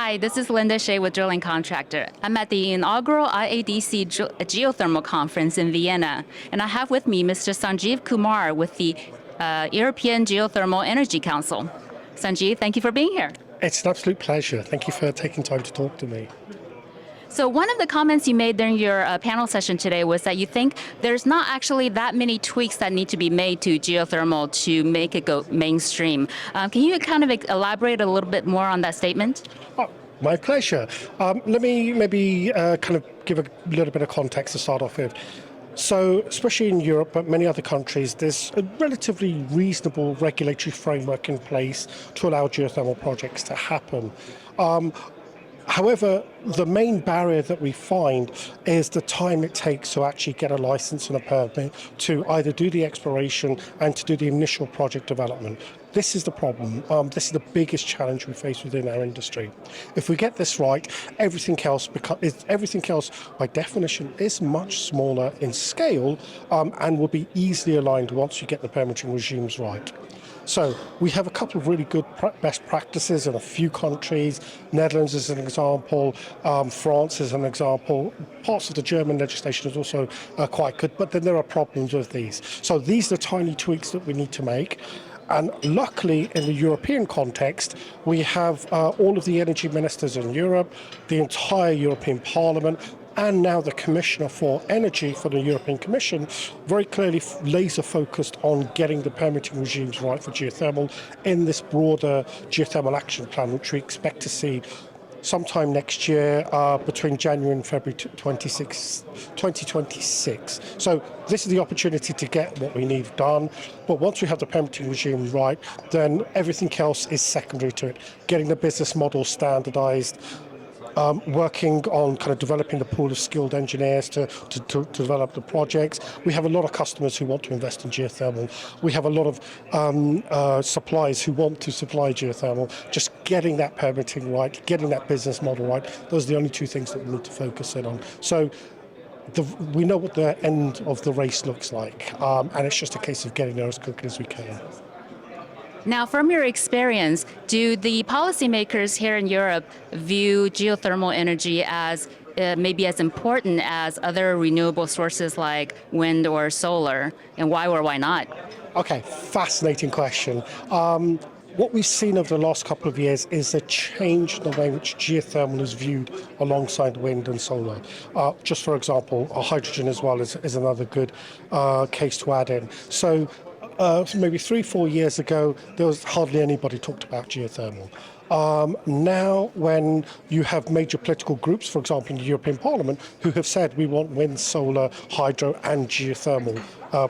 Hi, this is Linda Shea with Drilling Contractor. I'm at the inaugural IADC Geothermal Conference in Vienna, and I have with me Mr. Sanjeev Kumar with the European Geothermal Energy Council. Sanjeev, thank you for being here. It's an absolute pleasure. Thank you for taking time to talk to me. So one of the comments you made during your panel session today was that you think there's not actually that many tweaks that need to be made to geothermal to make it go mainstream. Can you kind of elaborate a little bit more on that statement? Oh, my pleasure. Let me maybe kind of give a little bit of context to start off with. So, especially in Europe, but many other countries, there's a relatively reasonable regulatory framework in place to allow geothermal projects to happen. However, the main barrier that we find is the time it takes to actually get a license and a permit to either do the exploration and to do the initial project development. This is the problem. This is the biggest challenge we face within our industry. If we get this right, everything else by definition is much smaller in scale and will be easily aligned once you get the permitting regimes right. So we have a couple of really good best practices in a few countries. Netherlands is an example, France is an example. Parts of the German legislation is also quite good, but then there are problems with these. So these are the tiny tweaks that we need to make. And luckily, in the European context, we have all of the energy ministers in Europe, the entire European Parliament, and now the Commissioner for Energy for the European Commission, very clearly laser focused on getting the permitting regimes right for geothermal in this broader geothermal action plan, which we expect to see sometime next year between January and February 2026. So this is the opportunity to get what we need done. But once we have the permitting regime right, then everything else is secondary to it. Getting the business model standardized, working on kind of developing the pool of skilled engineers to develop the projects. We have a lot of customers who want to invest in geothermal. We have a lot of suppliers who want to supply geothermal. Just getting that permitting right, getting that business model right, those are the only two things that we need to focus in on. So we know what the end of the race looks like, and it's just a case of getting there as quickly as we can. Now, from your experience, do the policymakers here in Europe view geothermal energy as maybe as important as other renewable sources like wind or solar, and why or why not? Okay, fascinating question. What we've seen over the last couple of years is a change in the way in which geothermal is viewed alongside wind and solar. Just for example, hydrogen as well is another good case to add in. So maybe 3-4 years ago, there was hardly anybody talked about geothermal. Now, when you have major political groups, for example, in the European Parliament, who have said we want wind, solar, hydro and geothermal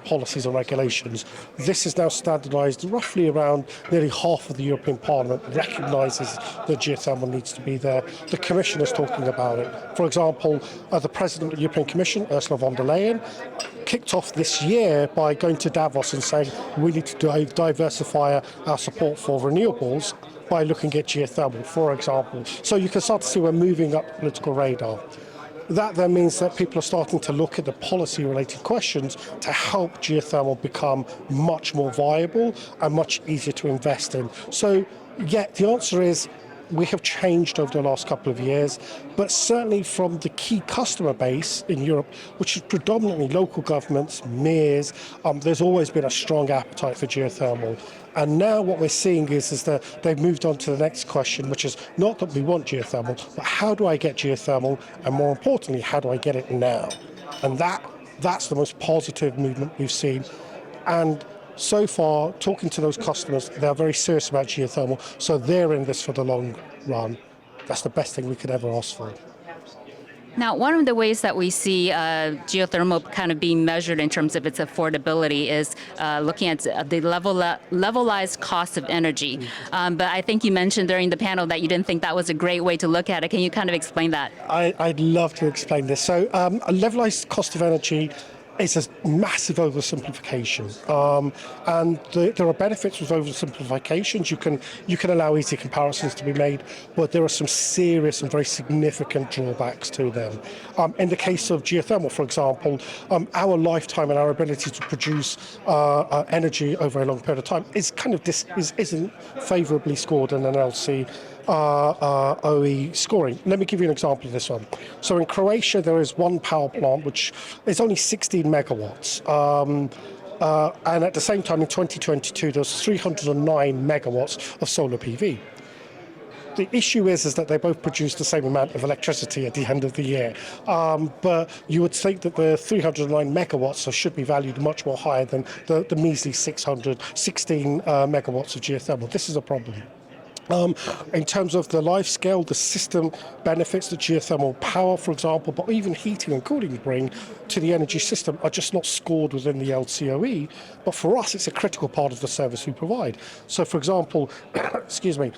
policies and regulations, this is now standardised roughly around nearly half of the European Parliament recognises that geothermal needs to be there. The Commission is talking about it. For example, the President of the European Commission, Ursula von der Leyen, kicked off this year by going to Davos and saying we need to diversify our support for renewables by looking at geothermal, for example. So you can start to see we're moving up the political radar. That then means that people are starting to look at the policy-related questions to help geothermal become much more viable and much easier to invest in. So, yeah, the answer is we have changed over the last couple of years, but certainly from the key customer base in Europe, which is predominantly local governments, mayors, there's always been a strong appetite for geothermal. And now what we're seeing is that they've moved on to the next question, which is not that we want geothermal, but how do I get geothermal? And more importantly, how do I get it now? And that's the most positive movement we've seen. And so far, talking to those customers, they're very serious about geothermal, so they're in this for the long run. That's the best thing we could ever ask for. Now, one of the ways that we see geothermal kind of being measured in terms of its affordability is looking at the levelized cost of energy. But I think you mentioned during the panel that you didn't think that was a great way to look at it. Can you kind of explain that? I'd love to explain this. So a levelized cost of energy is a massive oversimplification, and there are benefits with oversimplifications. You can allow easy comparisons to be made, but there are some serious and very significant drawbacks to them. In the case of geothermal, for example, our lifetime and our ability to produce energy over a long period of time isn't favourably scored in an LC. OE scoring. Let me give you an example of this one. So in Croatia, there is one power plant which is only 16 megawatts. And at the same time, in 2022, there was 309 megawatts of solar PV. The issue is that they both produce the same amount of electricity at the end of the year. But you would think that the 309 megawatts should be valued much more higher than the measly 16 megawatts of geothermal. This is a problem. In terms of the life scale, the system benefits that geothermal power, for example, but even heating and cooling bring to the energy system are just not scored within the LCOE. But for us, it's a critical part of the service we provide. So, for example, excuse me,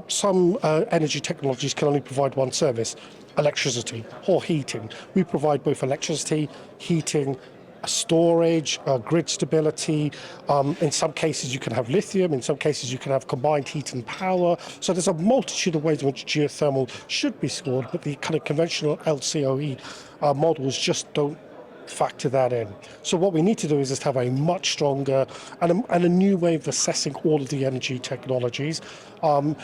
some energy technologies can only provide one service, electricity or heating. We provide both electricity, heating, storage, grid stability. In some cases you can have lithium, in some cases you can have combined heat and power. So there's a multitude of ways in which geothermal should be scored, but the kind of conventional LCOE models just don't factor that in. So what we need to do is just have a much stronger and a new way of assessing all of the energy technologies, and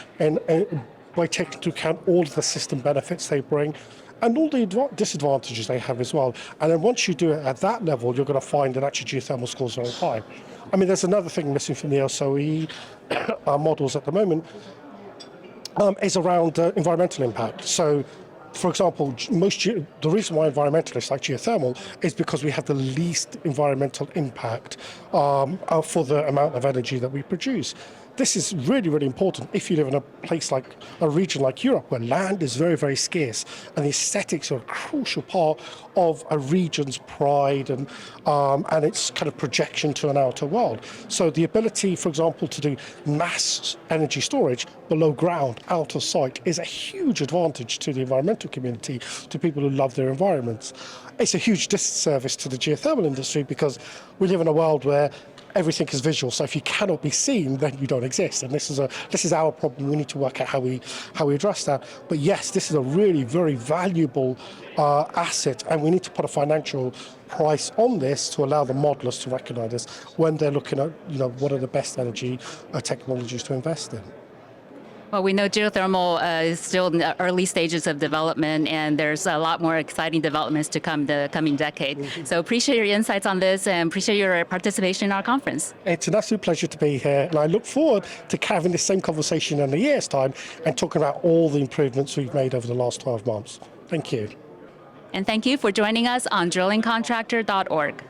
by taking into account all of the system benefits they bring, and all the disadvantages they have as well. And then once you do it at that level, you're going to find that actually geothermal scores are high. I mean, there's another thing missing from the LCOE models at the moment, is around environmental impact. So, for example, the reason why environmentalists like geothermal is because we have the least environmental impact for the amount of energy that we produce. This is really, really important if you live in a place like a region like Europe, where land is very, very scarce, and the aesthetics are a crucial part of a region's pride and its kind of projection to an outer world. So the ability, for example, to do mass energy storage below ground, out of sight, is a huge advantage to the environmental community, to people who love their environments. It's a huge disservice to the geothermal industry because we live in a world where everything is visual, so if you cannot be seen, then you don't exist. And this is our problem. We need to work out how we address that. But yes, this is a really very valuable asset, and we need to put a financial price on this to allow the modelers to recognise this when they're looking at what are the best energy technologies to invest in. Well, we know geothermal is still in the early stages of development, and there's a lot more exciting developments to come the coming decade. Mm-hmm. So appreciate your insights on this and appreciate your participation in our conference. It's an absolute pleasure to be here, and I look forward to having this same conversation in a year's time and talking about all the improvements we've made over the last 12 months. Thank you. And thank you for joining us on drillingcontractor.org.